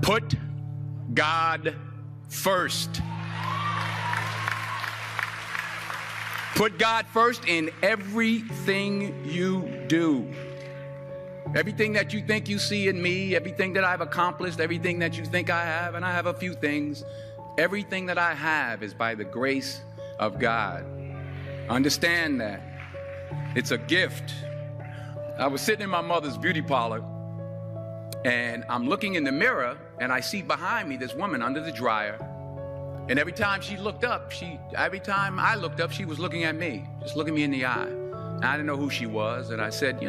Put God first. Put God first in everything you do. Everything that you think you see in me, everything that I've accomplished, everything that you think I have, and I have a few things, everything that I have is by the grace of God. Understand that. It's a gift. I was sitting in my mother's beauty parlor, and I'm looking in the mirror, and I see behind me this woman under the dryer. And every time she looked up, every time I looked up, she was looking at me, just looking me in the eye. And I didn't know who she was, and I said,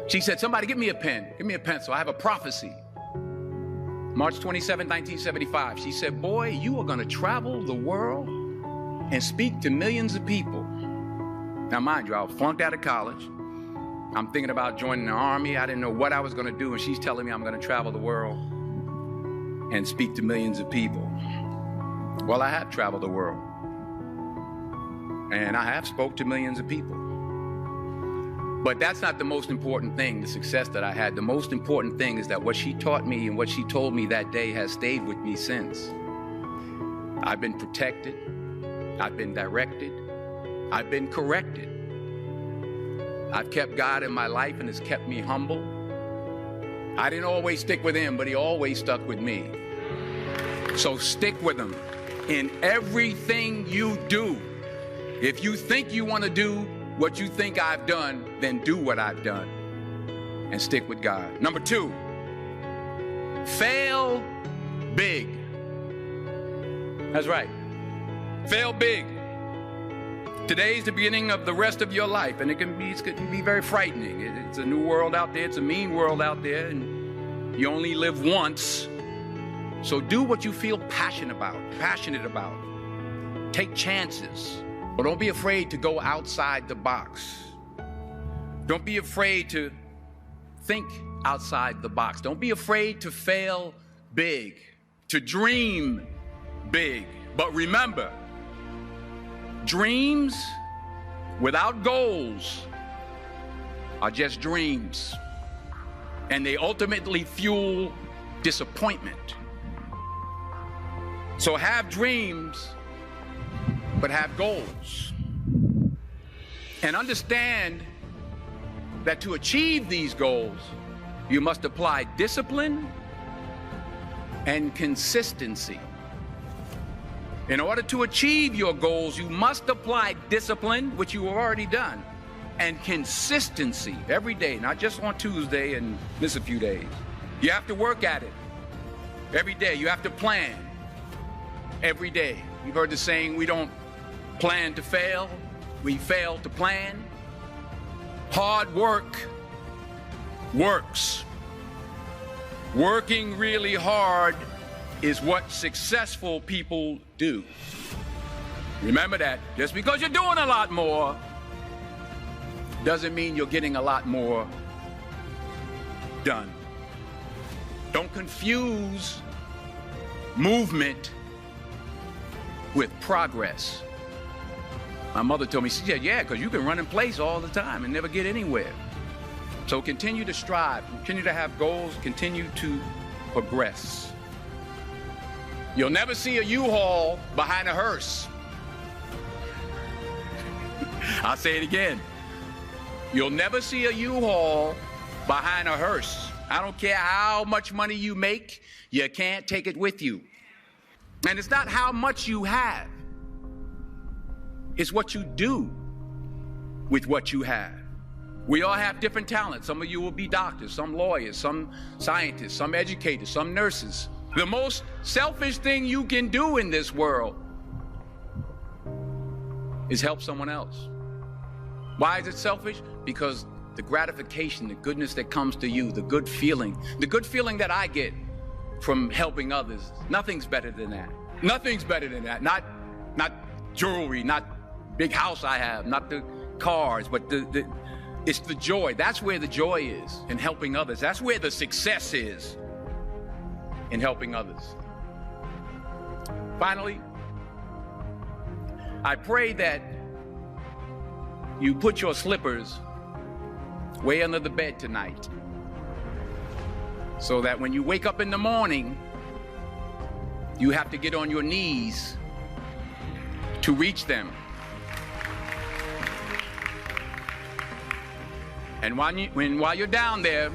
she said, somebody give me a pen, give me a pencil, I have a prophecy. March 27, 1975, she said, boy, you are gonna travel the world and speak to millions of people. Now mind you, I was flunked out of college. I'm thinking about joining the army. I didn't know what I was gonna do, and she's telling me I'm gonna travel the world and speak to millions of people. Well, I have traveled the world, and I have spoke to millions of people. But that's not the most important thing, the success that I had. The most important thing is that what she taught me and what she told me that day has stayed with me since. I've been protected, I've been directed, I've been corrected. I've kept God in my life, and it's kept me humble. I didn't always stick with him, but he always stuck with me. So stick with him in everything you do. If you think you want to do what you think I've done, then do what I've done and stick with God. Number 2, fail big. That's right. Fail big. Today's the beginning of the rest of your life, and it can be very frightening. It's a new world out there. It's a mean world out there, and you only live once. So do what you feel passionate about. Take chances. But don't be afraid to go outside the box. Don't be afraid to think outside the box. Don't be afraid to fail big, to dream big. But remember, dreams without goals are just dreams, and they ultimately fuel disappointment. So have dreams, but have goals. And understand that to achieve these goals, you must apply discipline and consistency. In order to achieve your goals, you must apply discipline, which you have already done, and consistency every day, not just on Tuesday and miss a few days. You have to work at it every day. You have to plan every day. You've heard the saying, we don't plan to fail, we fail to plan. Hard work works. Working really hard is what successful people do. Remember that. Just because you're doing a lot more doesn't mean you're getting a lot more done. Don't confuse movement with progress. My mother told me, she said, yeah, because you can run in place all the time and never get anywhere. So continue to strive, continue to have goals, continue to progress. You'll never see a U-Haul behind a hearse. I'll say it again. You'll never see a U-Haul behind a hearse. I don't care how much money you make, you can't take it with you. And it's not how much you have. It's what you do with what you have. We all have different talents. Some of you will be doctors, some lawyers, some scientists, some educators, some nurses. The most selfish thing you can do in this world is help someone else. Why is it selfish? Because the gratification, the goodness that comes to you, the good feeling that I get from helping others, nothing's better than that. Nothing's better than that. Not jewelry, not big house I have, not the cars, but it's the joy. That's where the joy is, in helping others. That's where the success is, in helping others. Finally, I pray that you put your slippers way under the bed tonight, so that when you wake up in the morning, you have to get on your knees to reach them. And while you're down there,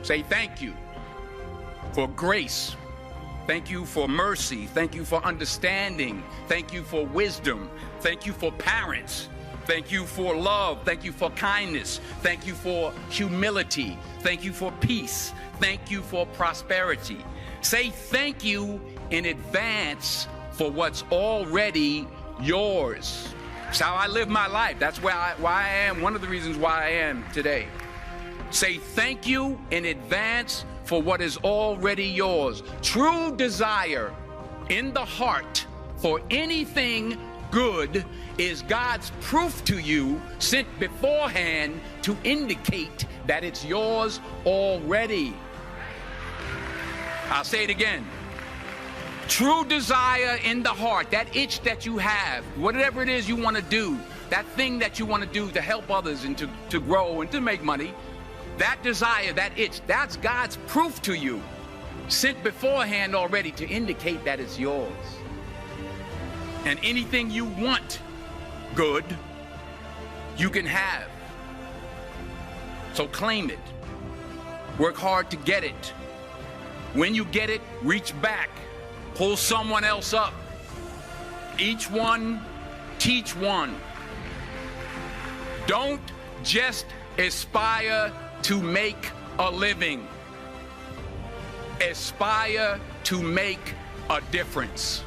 say thank you for grace. Thank you for mercy. Thank you for understanding. Thank you for wisdom. Thank you for parents. Thank you for love. Thank you for kindness. Thank you for humility. Thank you for peace. Thank you for prosperity. Say thank you in advance for what's already yours. It's how I live my life. That's why I am, one of the reasons why I am today. Say thank you in advance for what is already yours. True desire in the heart for anything good is God's proof to you, sent beforehand to indicate that it's yours already. I'll say it again. True desire in the heart, that itch that you have, whatever it is you want to do, that thing that you want to do to help others and to grow and to make money, that desire, that itch, that's God's proof to you, sent beforehand already to indicate that it's yours. And anything you want good, you can have. So claim it. Work hard to get it. When you get it, reach back. Pull someone else up. Each one, teach one. Don't just aspire to make a living. Aspire to make a difference.